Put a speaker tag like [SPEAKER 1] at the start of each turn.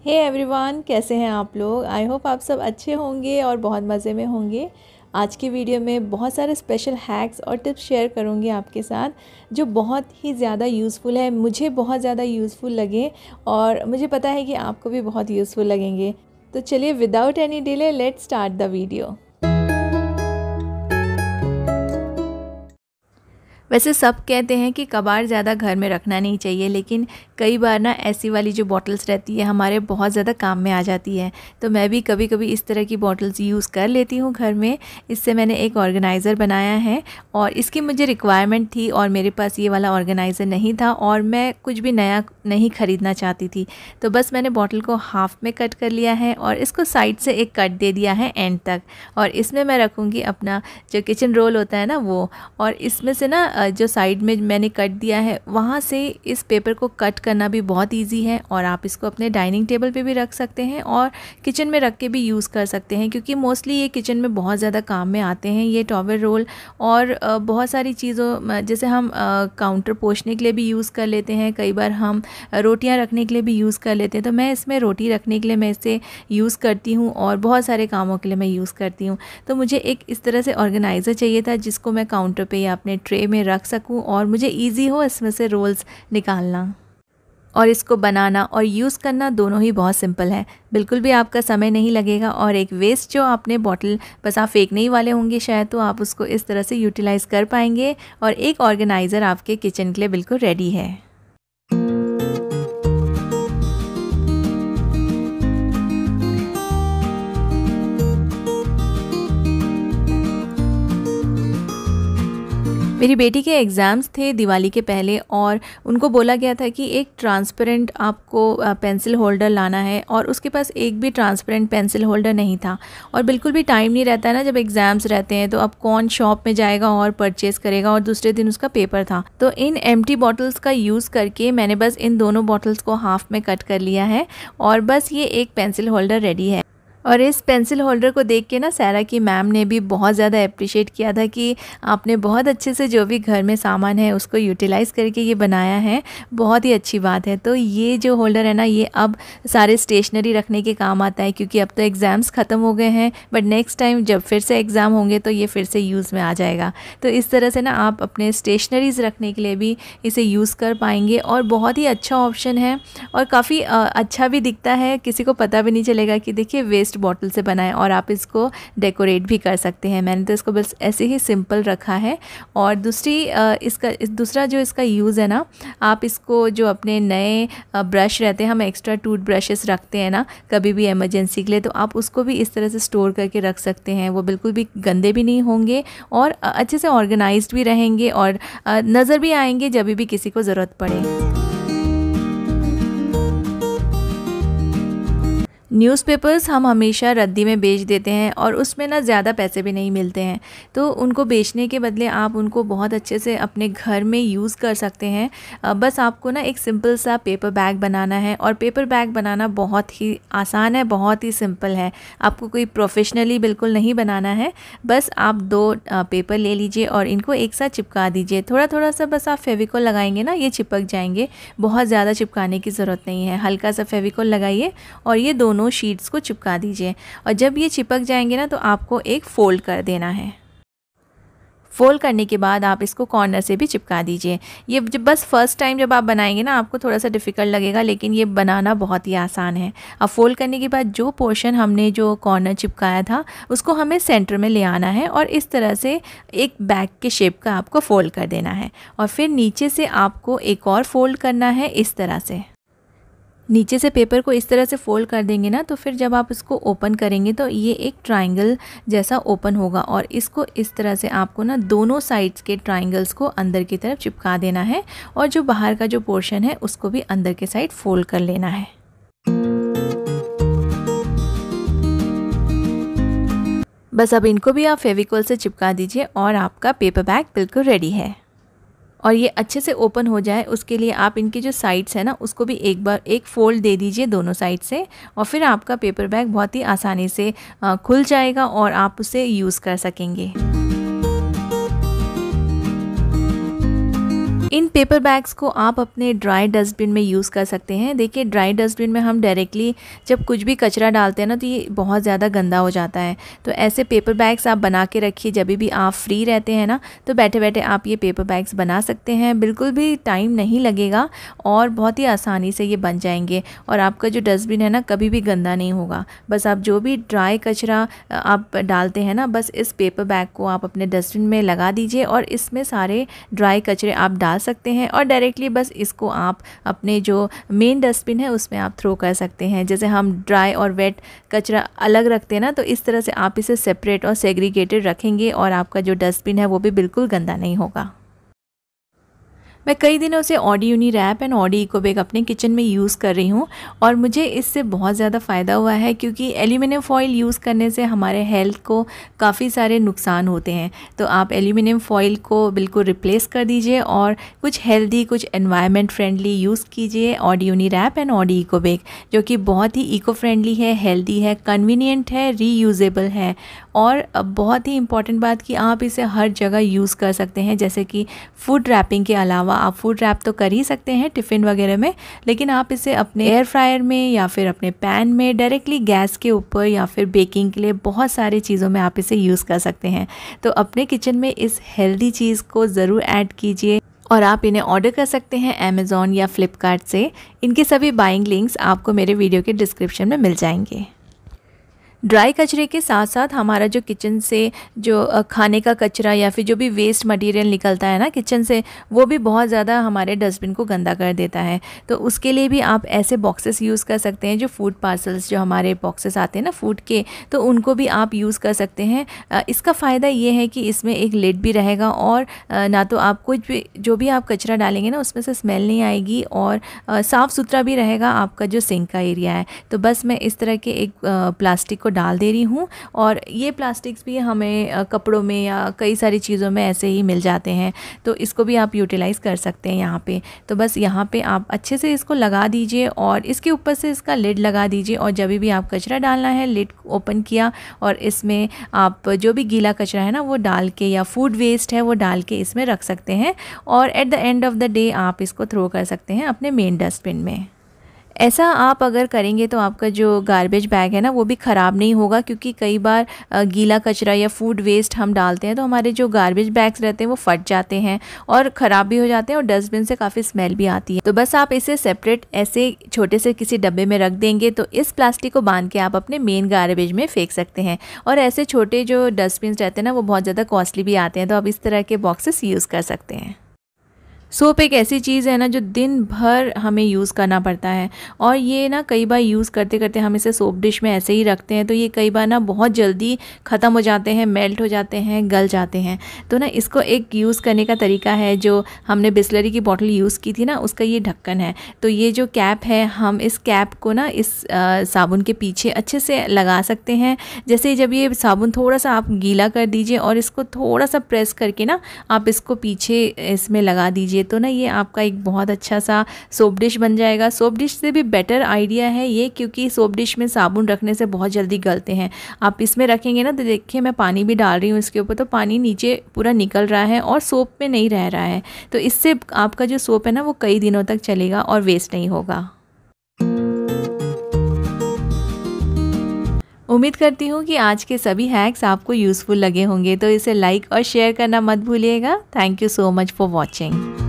[SPEAKER 1] Hey everyone, कैसे हैं आप लोग। आई होप आप सब अच्छे होंगे और बहुत मज़े में होंगे। आज की वीडियो में बहुत सारे स्पेशल हैक्स और टिप्स शेयर करूंगी आपके साथ, जो बहुत ही ज़्यादा यूज़फुल है। मुझे बहुत ज़्यादा यूज़फुल लगे और मुझे पता है कि आपको भी बहुत यूज़फुल लगेंगे। तो चलिए without any delay let's start the video. वैसे सब कहते हैं कि कबाड़ ज़्यादा घर में रखना नहीं चाहिए, लेकिन कई बार ना ऐसी वाली जो बॉटल्स रहती है हमारे बहुत ज़्यादा काम में आ जाती है। तो मैं भी कभी कभी इस तरह की बॉटल्स यूज़ कर लेती हूँ घर में। इससे मैंने एक ऑर्गेनाइज़र बनाया है और इसकी मुझे रिक्वायरमेंट थी और मेरे पास ये वाला ऑर्गेनाइज़र नहीं था और मैं कुछ भी नया नहीं ख़रीदना चाहती थी। तो बस मैंने बॉटल को हाफ़ में कट कर लिया है और इसको साइड से एक कट दे दिया है एंड तक। और इसमें मैं रखूँगी अपना जो किचन रोल होता है ना वो, और इसमें से ना जो साइड में मैंने कट दिया है वहाँ से इस पेपर को कट करना भी बहुत इजी है। और आप इसको अपने डाइनिंग टेबल पे भी रख सकते हैं और किचन में रख के भी यूज़ कर सकते हैं, क्योंकि मोस्टली ये किचन में बहुत ज़्यादा काम में आते हैं ये टॉवल रोल। और बहुत सारी चीज़ों जैसे हम काउंटर पोंछने के लिए भी यूज़ कर लेते हैं, कई बार हम रोटियाँ रखने के लिए भी यूज़ कर लेते हैं। तो मैं इसमें रोटी रखने के लिए मैं इसे यूज़ करती हूँ और बहुत सारे कामों के लिए मैं यूज़ करती हूँ। तो मुझे एक इस तरह से ऑर्गेनाइज़र चाहिए था जिसको मैं काउंटर पे या अपने ट्रे में रख सकूं और मुझे इजी हो इसमें से रोल्स निकालना। और इसको बनाना और यूज़ करना दोनों ही बहुत सिंपल है, बिल्कुल भी आपका समय नहीं लगेगा। और एक वेस्ट जो आपने बॉटल बस आप फेंकने ही वाले होंगे शायद, तो आप उसको इस तरह से यूटिलाइज़ कर पाएंगे और एक ऑर्गेनाइज़र आपके किचन के लिए बिल्कुल रेडी है। मेरी बेटी के एग्ज़ाम्स थे दिवाली के पहले और उनको बोला गया था कि एक ट्रांसपेरेंट आपको पेंसिल होल्डर लाना है, और उसके पास एक भी ट्रांसपेरेंट पेंसिल होल्डर नहीं था। और बिल्कुल भी टाइम नहीं रहता है ना जब एग्ज़ाम्स रहते हैं, तो अब कौन शॉप में जाएगा और परचेज़ करेगा, और दूसरे दिन उसका पेपर था। तो इन एम्प्टी बॉटल्स का यूज़ करके मैंने बस इन दोनों बॉटल्स को हाफ़ में कट कर लिया है और बस ये एक पेंसिल होल्डर रेडी है। और इस पेंसिल होल्डर को देख के ना सारा की मैम ने भी बहुत ज़्यादा अप्रिशिएट किया था कि आपने बहुत अच्छे से जो भी घर में सामान है उसको यूटिलाइज़ करके ये बनाया है, बहुत ही अच्छी बात है। तो ये जो होल्डर है ना ये अब सारे स्टेशनरी रखने के काम आता है, क्योंकि अब तो एग्ज़ाम्स ख़त्म हो गए हैं, बट नेक्स्ट टाइम जब फिर से एग्ज़ाम होंगे तो ये फिर से यूज़ में आ जाएगा। तो इस तरह से ना आप अपने स्टेशनरीज़ रखने के लिए भी इसे यूज़ कर पाएंगे और बहुत ही अच्छा ऑप्शन है और काफ़ी अच्छा भी दिखता है। किसी को पता भी नहीं चलेगा कि देखिए वेस्ट बॉटल से बनाए, और आप इसको डेकोरेट भी कर सकते हैं। मैंने तो इसको बस ऐसे ही सिंपल रखा है। और दूसरा जो इसका यूज़ है ना, आप इसको जो अपने नए ब्रश रहते हैं, हम एक्स्ट्रा टूथ ब्रशेस रखते हैं ना कभी भी इमरजेंसी के लिए, तो आप उसको भी इस तरह से स्टोर करके रख सकते हैं। वो बिल्कुल भी गंदे भी नहीं होंगे और अच्छे से ऑर्गेनाइज्ड भी रहेंगे और नज़र भी आएंगे जब भी किसी को ज़रूरत पड़े। न्यूज़पेपर्स हम हमेशा रद्दी में बेच देते हैं और उसमें ना ज़्यादा पैसे भी नहीं मिलते हैं, तो उनको बेचने के बदले आप उनको बहुत अच्छे से अपने घर में यूज़ कर सकते हैं। बस आपको ना एक सिंपल सा पेपर बैग बनाना है, और पेपर बैग बनाना बहुत ही आसान है, बहुत ही सिंपल है। आपको कोई प्रोफेशनली बिल्कुल नहीं बनाना है। बस आप 2 पेपर ले लीजिए और इनको एक साथ चिपका दीजिए। थोड़ा थोड़ा सा बस आप फेविकोल लगाएंगे ना ये चिपक जाएंगे, बहुत ज़्यादा चिपकाने की ज़रूरत नहीं है। हल्का सा फेविकोल लगाइए और ये दोनों शीट्स को चिपका दीजिए। और जब ये चिपक जाएंगे ना तो आपको एक फोल्ड कर देना है। फोल्ड करने के बाद आप इसको कॉर्नर से भी चिपका दीजिए। ये जब बस फर्स्ट टाइम जब आप बनाएंगे ना आपको थोड़ा सा डिफ़िकल्ट लगेगा, लेकिन ये बनाना बहुत ही आसान है। अब फोल्ड करने के बाद जो पोर्शन हमने जो कॉर्नर चिपकाया था उसको हमें सेंटर में ले आना है और इस तरह से एक बैग के शेप का आपको फोल्ड कर देना है। और फिर नीचे से आपको एक और फोल्ड करना है इस तरह से। नीचे से पेपर को इस तरह से फोल्ड कर देंगे ना, तो फिर जब आप इसको ओपन करेंगे तो ये एक ट्रायंगल जैसा ओपन होगा, और इसको इस तरह से आपको ना दोनों साइड्स के ट्रायंगल्स को अंदर की तरफ चिपका देना है और जो बाहर का जो पोर्शन है उसको भी अंदर के साइड फोल्ड कर लेना है। बस अब इनको भी आप फेविकोल से चिपका दीजिए और आपका पेपर बैग बिल्कुल रेडी है। और ये अच्छे से ओपन हो जाए उसके लिए आप इनकी जो साइड्स है ना उसको भी एक बार एक फोल्ड दे दीजिए दोनों साइड से, और फिर आपका पेपर बैग बहुत ही आसानी से खुल जाएगा और आप उसे यूज़ कर सकेंगे। इन पेपर बैग्स को आप अपने ड्राई डस्टबिन में यूज़ कर सकते हैं। देखिए ड्राई डस्टबिन में हम डायरेक्टली जब कुछ भी कचरा डालते हैं ना तो ये बहुत ज़्यादा गंदा हो जाता है। तो ऐसे पेपर बैग्स आप बना के रखिए, जब भी आप फ्री रहते हैं ना तो बैठे बैठे आप ये पेपर बैग्स बना सकते हैं। बिल्कुल भी टाइम नहीं लगेगा और बहुत ही आसानी से ये बन जाएंगे और आपका जो डस्टबिन है ना कभी भी गंदा नहीं होगा। बस आप जो भी ड्राई कचरा आप डालते हैं ना, बस इस पेपर बैग को आप अपने डस्टबिन में लगा दीजिए और इसमें सारे ड्राई कचरे आप डाल सकते हैं और डायरेक्टली बस इसको आप अपने जो मेन डस्टबिन है उसमें आप थ्रो कर सकते हैं। जैसे हम ड्राई और वेट कचरा अलग रखते हैं ना, तो इस तरह से आप इसे सेपरेट और सेग्रीगेटेड रखेंगे और आपका जो डस्टबिन है वो भी बिल्कुल गंदा नहीं होगा। मैं कई दिनों से Oddy uniwrap and Oddy eco bag अपने किचन में यूज़ कर रही हूँ और मुझे इससे बहुत ज़्यादा फ़ायदा हुआ है, क्योंकि एल्यूमिनियम फॉइल यूज़ करने से हमारे हेल्थ को काफ़ी सारे नुकसान होते हैं। तो आप एल्यूमिनियम फॉइल को बिल्कुल रिप्लेस कर दीजिए और कुछ हेल्दी, कुछ एनवायरनमेंट फ्रेंडली यूज़ कीजिए Oddy uniwrap and Oddy eco bag, जो कि बहुत ही इको फ्रेंडली है, हेल्दी है, कन्वीनियंट है, रीयूजेबल है और बहुत ही इम्पॉर्टेंट बात कि आप इसे हर जगह यूज़ कर सकते हैं। जैसे कि फूड रैपिंग के अलावा आप फूड रैप तो कर ही सकते हैं टिफ़िन वगैरह में, लेकिन आप इसे अपने एयर फ्रायर में या फिर अपने पैन में डायरेक्टली गैस के ऊपर या फिर बेकिंग के लिए बहुत सारी चीज़ों में आप इसे यूज़ कर सकते हैं। तो अपने किचन में इस हेल्दी चीज़ को ज़रूर ऐड कीजिए और आप इन्हें ऑर्डर कर सकते हैं अमेज़ॉन या फ्लिपकार्ट से। इनके सभी बाइंग लिंक्स आपको मेरे वीडियो के डिस्क्रिप्शन में मिल जाएंगे। ड्राई कचरे के साथ साथ हमारा जो किचन से जो खाने का कचरा या फिर जो भी वेस्ट मटेरियल निकलता है ना किचन से, वो भी बहुत ज़्यादा हमारे डस्टबिन को गंदा कर देता है। तो उसके लिए भी आप ऐसे बॉक्सेस यूज़ कर सकते हैं, जो फूड पार्सल्स जो हमारे बॉक्सेस आते हैं ना फूड के, तो उनको भी आप यूज़ कर सकते हैं। इसका फ़ायदा ये है कि इसमें एक लिड भी रहेगा और ना तो आप कुछ भी जो भी आप कचरा डालेंगे ना उसमें से स्मेल नहीं आएगी और साफ़ सुथरा भी रहेगा आपका जो सिंक का एरिया है। तो बस मैं इस तरह के एक प्लास्टिक को डाल दे रही हूँ और ये प्लास्टिक्स भी हमें कपड़ों में या कई सारी चीज़ों में ऐसे ही मिल जाते हैं, तो इसको भी आप यूटिलाइज़ कर सकते हैं यहाँ पे। तो बस यहाँ पे आप अच्छे से इसको लगा दीजिए और इसके ऊपर से इसका लिड लगा दीजिए और जब भी आप कचरा डालना है लिड ओपन किया और इसमें आप जो भी गीला कचरा है ना वो डाल के या फूड वेस्ट है वो डाल के इसमें रख सकते हैं और at the end of the day आप इसको थ्रो कर सकते हैं अपने मेन डस्टबिन में। ऐसा आप अगर करेंगे तो आपका जो गार्बेज बैग है ना वो भी ख़राब नहीं होगा, क्योंकि कई बार गीला कचरा या फूड वेस्ट हम डालते हैं तो हमारे जो गार्बेज बैग्स रहते हैं वो फट जाते हैं और ख़राब भी हो जाते हैं और डस्टबिन से काफ़ी स्मेल भी आती है। तो बस आप इसे सेपरेट ऐसे छोटे से किसी डब्बे में रख देंगे तो इस प्लास्टिक को बांध के आप अपने मेन गार्बेज में फेंक सकते हैं। और ऐसे छोटे जो डस्टबिन रहते हैं ना वो बहुत ज़्यादा कॉस्टली भी आते हैं, तो आप इस तरह के बॉक्सेस यूज़ कर सकते हैं। सोप एक ऐसी चीज़ है ना जो दिन भर हमें यूज़ करना पड़ता है और ये ना कई बार यूज़ करते करते हम इसे सोप डिश में ऐसे ही रखते हैं तो ये कई बार ना बहुत जल्दी ख़त्म हो जाते हैं, मेल्ट हो जाते हैं, गल जाते हैं। तो ना इसको एक यूज़ करने का तरीका है, जो हमने बिस्लरी की बॉटल यूज़ की थी ना उसका ये ढक्कन है, तो ये जो कैप है हम इस कैप को ना इस साबुन के पीछे अच्छे से लगा सकते हैं। जैसे जब ये साबुन थोड़ा सा आप गीला कर दीजिए और इसको थोड़ा सा प्रेस करके ना आप इसको पीछे इसमें लगा दीजिए तो ना ये आपका एक बहुत अच्छा सा सोप डिश बन जाएगा। सोप डिश से भी बेटर आइडिया है ये, क्योंकि सोप डिश में साबुन रखने से बहुत जल्दी गलते हैं। आप इसमें रखेंगे ना तो देखिए मैं पानी भी डाल रही हूँ इसके ऊपर, तो पानी नीचे पूरा निकल रहा है और सोप में नहीं रह रहा है, तो इससे आपका जो सोप है ना वो कई दिनों तक चलेगा और वेस्ट नहीं होगा। उम्मीद करती हूँ कि आज के सभी हैक्स आपको यूज़फुल लगे होंगे, तो इसे लाइक और शेयर करना मत भूलिएगा। Thank you so much for watching.